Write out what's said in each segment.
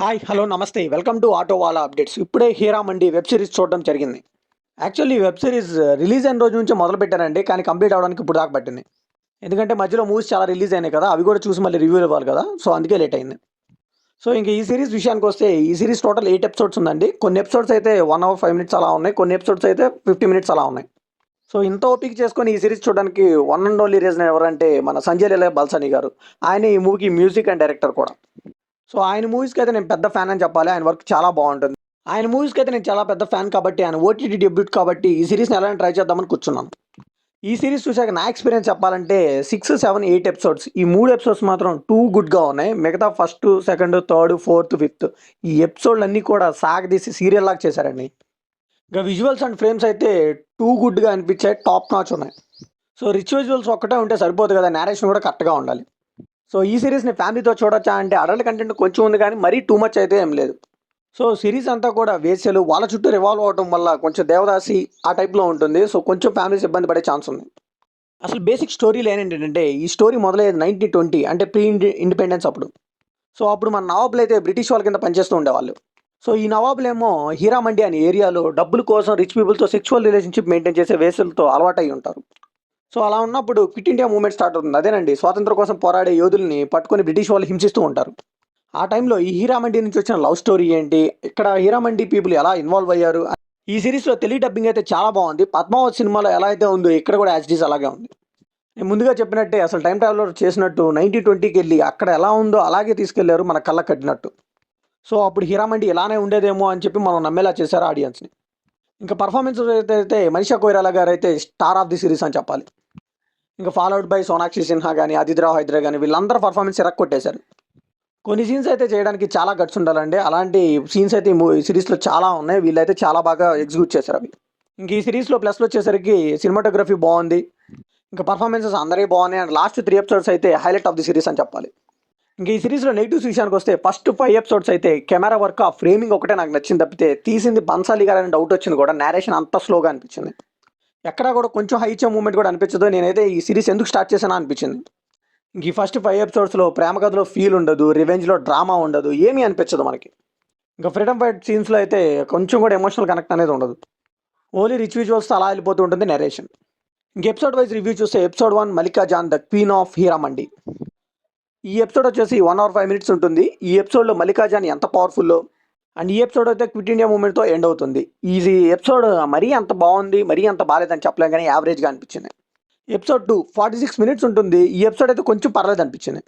Hi hello నమస్తే welcome to auto wala updates. ఇప్పుడే హీరా మండి web series చూడడం జరిగింది. యాక్చువల్లీ ఈ వెబ్ సిరీస్ రిలీజ్ అయిన రోజు నుంచి మొదలు పెట్టానండి, కానీ కంప్లీట్ అవ్వడానికి ఇప్పుడు దాకా పట్టింది. ఎందుకంటే మధ్యలో మూవీస్ చాలా రిలీజ్ అయినాయి కదా, అవి కూడా చూసి మళ్ళీ రివ్యూలు ఇవ్వాలి కదా, సో అందుకే లేట్ అయింది. సో ఇంక ఈ సిరీస్ విషయానికి వస్తే, ఈ సిరీస్ టోటల్ 8 ఎపిసోడ్స్ ఉందండి. కొన్ని ఎపిసోడ్స్ అయితే 1 అవర్ 5 మినిట్స్ అలా ఉన్నాయి, కొన్ని ఎపిసోడ్స్ అయితే 50 మినిట్స్ అలా ఉన్నాయి. సో ఇంత ఓపిక చేసుకొని ఈ సిరీస్ చూడడానికి వన్ అండ్ ఓన్లీ రీజన్ ఎవరంటే మన సంజయ్ లీలా బల్సాని గారు. ఆయన ఈ మూవీకి మ్యూజిక్ అండ్ డైరెక్టర్ కూడా. సో ఆయన మూవీస్కి అయితే నేను పెద్ద ఫ్యాన్ అని చెప్పాలి. ఆయన వర్క్ చాలా బాగుంటుంది. ఆయన మూవీస్కి అయితే నేను చాలా పెద్ద ఫ్యాన్ కాబట్టి, ఆయన ఓటీటీ డెబ్యూట్ కాబట్టి ఈ సిరీస్ని ఎలా ట్రై చేద్దామని కూర్చున్నాను. ఈ సిరీస్ చూసాక నా ఎక్స్పీరియన్స్ చెప్పాలంటే 6, 7, 8 ఎపిసోడ్స్, ఈ 3 ఎపిసోడ్స్ మాత్రం టూ గుడ్గా ఉన్నాయి. మిగతా first, second, third, fourth, fifth ఈ ఎపిసోడ్లు అన్నీ కూడా సాగదీసి సీరియల్ లాగా చేశారండి. ఇంకా విజువల్స్ అండ్ ఫ్రేమ్స్ అయితే టూ గుడ్గా అనిపించాయి, టాప్ నాచ్ ఉన్నాయి. సో రిచ్ విజువల్స్ ఒక్కటే ఉంటే సరిపోదు కదా, నేరేషన్ కూడా కరెక్ట్గా ఉండాలి. సో ఈ సిరీస్ని ఫ్యామిలీతో చూడొచ్చా అంటే అడల్ట్ కంటెంట్ కొంచెం ఉంది, కానీ మరీ టూ మచ్ అయితే ఏం లేదు. సో సిరీస్ అంతా కూడా వేసలు వాళ్ళ చుట్టూ రివాల్వ్ అవడం వల్ల కొంచెం దేవదాసి ఆ టైప్లో ఉంటుంది. సో కొంచెం ఫ్యామిలీస్ ఇబ్బంది పడే ఛాన్స్ ఉంది. అసలు బేసిక్ స్టోరీలు ఏంటంటే, ఈ స్టోరీ మొదలయ్యేది 1920, అంటే ప్రీ ఇండిపెండెన్స్ అప్పుడు. సో అప్పుడు మన నవాబులు అయితే బ్రిటిష్ వాళ్ళ కింద పనిచేస్తూ ఉండేవాళ్ళు. సో ఈ నవాబులేమో హీరామండి అనే ఏరియాలో డబ్బుల కోసం రిచ్ పీపుల్తో సెక్చువల్ రిలేషన్షిప్ మెయింటైన్ చేసే వేసలతో అలవాటై ఉంటారు. సో అలా ఉన్నప్పుడు క్విట్ ఇండియా మూవ్మెంట్ స్టార్ట్ అవుతుంది. అదేనండి, స్వాతంత్రం కోసం పోరాడే యోధుల్ని పట్టుకొని బ్రిటిష్ వాళ్ళు హింసిస్తూ ఉంటారు. ఆ టైంలో ఈ హీరామండి నుంచి వచ్చిన లవ్ స్టోరీ ఏంటి, ఇక్కడ హీరామండి పీపుల్ ఎలా ఇన్వాల్వ్ అయ్యారు. ఈ సిరీస్లో తెలుగు డబ్బింగ్ అయితే చాలా బాగుంది. పద్మావత్ సినిమాలో ఎలా అయితే ఉందో ఇక్కడ కూడా యాజ్ అలాగే ఉంది. నేను ముందుగా చెప్పినట్టే అసలు టైం ట్రావెలర్ చేసినట్టు 1920కి వెళ్ళి అక్కడ ఎలా ఉందో అలాగే తీసుకెళ్లారు, మన కళ్ళ కట్టినట్టు. సో అప్పుడు హీరామండి ఇలానే ఉండేదేమో అని చెప్పి మనం నమ్మేలా చేశారు ఆడియన్స్ని. ఇంకా పర్ఫార్మెన్స్ అయితే మనీషా కొయిరాలా గారు అయితే స్టార్ ఆఫ్ ది సిరీస్ అని చెప్పాలి. ఇంకా ఫాలోడ్ బై సోనాక్షి సిన్హా కానీ, అదితిరావు హైదరా కానీ, వీళ్ళందరూ పర్ఫార్మెన్స్ కొట్టేశారు. కొన్ని సీన్స్ అయితే చేయడానికి చాలా గట్స్ ఉండాలండి. అలాంటి సీన్స్ అయితే ఈ సిరీస్లో చాలా ఉన్నాయి. వీళ్ళైతే చాలా బాగా ఎగ్జిక్యూట్ చేశారు అవి. ఇంక ఈ సిరీస్లో ప్లస్లో వచ్చేసరికి సినిమాటోగ్రఫీ బాగుంది, ఇంకా పర్ఫార్మెన్సెస్ అందరికీ బాగున్నాయి. అండ్ లాస్ట్ 3 ఎపిసోడ్స్ అయితే హైలైట్ ఆఫ్ ది సిరీస్ అని చెప్పాలి. ఇంక ఈ సిరీస్లో నెగిటివ్స్ విషయానికి వస్తే, ఫస్ట్ 5 ఎపిసోడ్స్ అయితే కెమెరా వర్క్, ఆ ఫ్రేమింగ్ ఒకటే నాకు నచ్చింది తప్పితే, తీసింది బన్సాలి గారని డౌట్ వచ్చింది కూడా. నేరేషన్ అంత స్లోగా అనిపించింది. ఎక్కడా కూడా కొంచెం హై ఇచ్చే మూమెంట్ కూడా అనిపించదు. నేనైతే ఈ సిరీస్ ఎందుకు స్టార్ట్ చేశానా అనిపించింది. ఇంక ఈ ఫస్ట్ 5 ఎపిసోడ్స్లో ప్రేమ కథలో ఫీల్ ఉండదు, రివెంజ్లో డ్రామా ఉండదు, ఏమీ అనిపించదు మనకి. ఇంకా ఫ్రీడమ్ ఫైట్ సీన్స్లో అయితే కొంచెం కూడా ఎమోషనల్ కనెక్ట్ అనేది ఉండదు. ఓన్లీ రిచ్ విజువల్స్తో అలా వెళ్ళిపోతూ ఉంటుంది నెరేషన్. ఇంక ఎపిసోడ్ వైజ్ రివ్యూ చూస్తే, episode 1 Mallika Jaan the queen of Heeramandi. ఈ ఎపిసోడ్ వచ్చేసి 1 అవర్ 5 మినిట్స్ ఉంటుంది. ఈ ఎపిసోడ్లో మల్లికా జాన్ ఎంత పవర్ఫుల్లో, అండ్ ఈ ఎపిసోడ్ అయితే క్విట్ ఇండియా మూవ్మెంట్తో ఎండ్ అవుతుంది. ఈ ఎపిసోడ్ మరీ అంత బాగుంది, మరీ అంత బాగాలేదని చెప్పలేం, కానీ యావరేజ్గా అనిపించింది. ఎపిసోడ్ 2 46 మినిట్స్ ఉంటుంది. ఈ ఎపిసోడ్ అయితే కొంచెం పర్లేదు అనిపించింది.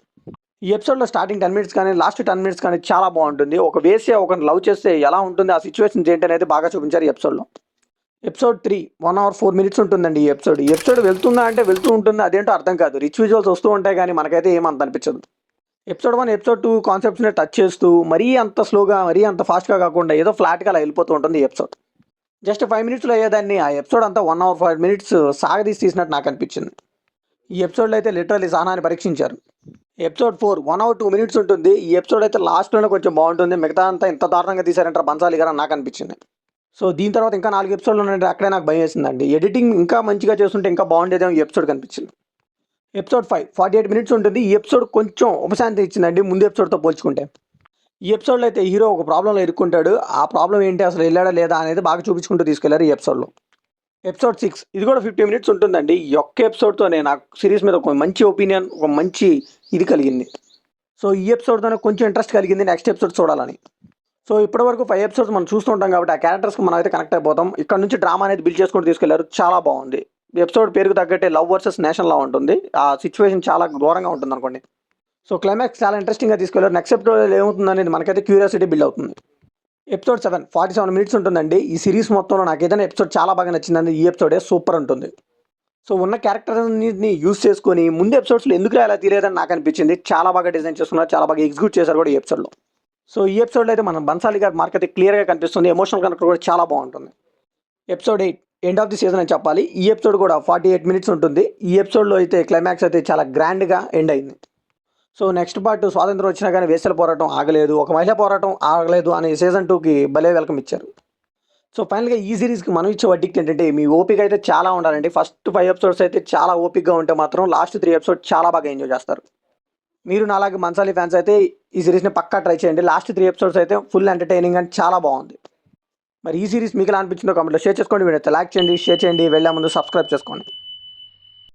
ఈ ఎపిసోడ్లో స్టార్టింగ్ 10 మినిట్స్ కానీ లాస్ట్ 10 మినిట్స్ కానీ చాలా బాగుంటుంది. ఒక వేసే ఒకరిని లవ్ చేస్తే ఎలా ఉంటుంది, ఆ సిచ్యువేషన్స్ ఏంటి అనేది బాగా చూపించారు ఈ ఎపిసోడ్లో. ఎపిసోడ్ 3 1 అవర్ 4 మినిట్స్ ఉంటుందండి. ఈ ఎపిసోడ్ వెళ్తుందా అంటే వెళ్తూ ఉంటుంది, అదేంటో అర్థం కాదు. రిచ్ విజువల్స్ వస్తూ ఉంటాయి కానీ మనకైతే ఏమంత అనిపించదు. ఎపిసోడ్ 1, ఎపిసోడ్ 2 కాన్సెప్ట్స్ని టచ్ చేస్తూ మరీ అంత స్లోగా, మరీ అంత ఫాస్ట్గా కాకుండా ఏదో ఫ్లాట్గా అలా వెళ్ళిపోతూ ఉంటుంది ఈ ఎపిసోడ్. జస్ట్ 5 మినిట్స్లో అయ్యేదాన్ని ఆ ఎపిసోడ్ అంతా 1 అవర్ 5 మినిట్స్ సాగదీసి తీసినట్టు నాకు అనిపించింది. ఈ ఎపిసోడ్లో అయితే లిటరల్లీ సహనాన్ని పరీక్షించారు. ఎపిసోడ్ 4 1 అవర్ 2 మినిట్స్ ఉంటుంది. ఈ ఎపిసోడ్ అయితే లాస్ట్లోనే కొంచెం బాగుంటుంది. మిగతా అంతా ఇంత దారుణంగా తీశారంటారు బన్సాలి గారు అని నాకు అనిపించింది. సో దీని తర్వాత ఇంకా 4 ఎపిసోడ్లు ఉన్నాయంటే అక్కడే నాకు భయం వేసిందండి. ఎడిటింగ్ ఇంకా మంచిగా చేస్తుంటే ఇంకా బాగుండేదేమో ఈ ఎపిసోడ్ కనిపించింది. ఎపిసోడ్ 5 48 మినిట్స్ ఉంటుంది. ఈ ఎపిసోడ్ కొంచెం ఉపశాంతి ఇచ్చిందండి ముందు ఎపిసోడ్తో పోల్చుకుంటే. ఈ ఎపిసోడ్లో అయితే హీరో ఒక ప్రాబ్లంలో ఇరుక్కుంటాడు. ఆ ప్రాబ్లం ఏంటి, అసలు వెళ్ళాడా లేదా అనేది బాగా చూపించుకుంటూ తీసుకెళ్లారు ఈ ఎపిసోడ్లో. ఎపిసోడ్ 6 ఇది కూడా 50 మినిట్స్ ఉంటుందండి. ఈ ఒక్క ఎపిసోడ్తోనే నాకు సిరీస్ మీద ఒక మంచి ఒపీనియన్, ఒక మంచి ఇది కలిగింది. సో ఈ ఎపిసోడ్తోనే కొంచెం ఇంట్రెస్ట్ కలిగింది నెక్స్ట్ ఎపిసోడ్ చూడాలని. సో ఇప్పటివరకు 5 ఎపిసోడ్స్ మనం చూస్తుంటాం కాబట్టి ఆ క్యారెక్టర్స్కి మనం అయితే కనెక్ట్ అయిపోతాం. ఇక్కడ నుంచి డ్రామా అనేది బిల్డ్ చేసుకుంటూ తీసుకెళ్లారు, చాలా బాగుంది. ఎపిసోడ్ పేరుకు తగ్గట్టే లవ్ వర్సెస్ నేషన్లా ఉంటుంది. ఆ సిచ్యువేషన్ చాలా ఘోరంగా ఉంటుంది అనుకోండి. సో క్లైమాక్స్ చాలా ఇంట్రెస్టింగ్గా తీసుకెళ్లారు. నెక్స్ట్ ఎపిసోడ్ ఏమవుతుంది అనేది మనకైతే క్యూరియాసిటీ బిల్డ్ అవుతుంది. ఎపిసోడ్ 7 47 మినిట్స్ ఉంటుందండి. ఈ సిరీస్ మొత్తంలో నాకు ఏదైనా ఎపిసోడ్ చాలా బాగా నచ్చిందండి, ఈ ఎపిసోడే సూపర్ ఉంటుంది. సో ఉన్న క్యారెక్టర్ని యూస్ చేసుకొని ముందు ఎపిసోడ్స్లో ఎందుకు అలా తీరేదని నాకు అనిపించింది. చాలా బాగా డిజైన్ చేసుకున్నారు, చాలా బాగా ఎగ్జిక్యూట్ చేశారు కూడా ఈ ఎపిసోడ్లో. సో ఈ ఎపిసోడ్లో అయితే మనం బన్సాలి గారి మార్క్ అయితే క్లియర్గా కనిపిస్తుంది. ఎమోషనల్ కనెక్ట్ కూడా చాలా బాగుంటుంది. Episode 8 end of the season అని చెప్పాలి. ఈ ఎపిసోడ్ కూడా 48 మినిట్స్ ఉంటుంది. ఈ ఎపిసోడ్లో అయితే క్లైమాక్స్ అయితే చాలా గ్రాండ్గా ఎండ్ అయింది. సో నెక్స్ట్ పార్ట్ స్వాతంత్రం వచ్చినా కానీ వేసల పోరాటం ఆగలేదు, ఒక మహిళా పోరాటం ఆగలేదు అని సీజన్ 2కి భలే వెల్కమ్ ఇచ్చారు. సో ఫైనల్గా ఈ సిరీస్కి మనం ఇచ్చే వర్డిక్ట్ ఏంటంటే, మీ ఓపిక అయితే చాలా ఉండాలండి. ఫస్ట్ 5 ఎపిసోడ్స్ అయితే చాలా ఓపికగా ఉంటే మాత్రం లాస్ట్ 3 ఎపిసోడ్ చాలా బాగా ఎంజాయ్ చేస్తారు. మీరు నాలాగే మన్సాలి ఫ్యాన్స్ అయితే ఈ సిరీస్ని పక్కా ట్రై చేయండి. లాస్ట్ 3 ఎపిసోడ్స్ అయితే ఫుల్ ఎంటర్టైనింగ్ అండ్ చాలా బాగుంది. మరి ఈ సిరీస్ మీకు ఎలా అనిపించిందో కామెంట్లో షేర్ చేసుకోండి. వీడియో లైక్ చేయండి, షేర్ చేయండి, వెళ్ళే ముందు సబ్స్క్రైబ్ చేసుకోండి.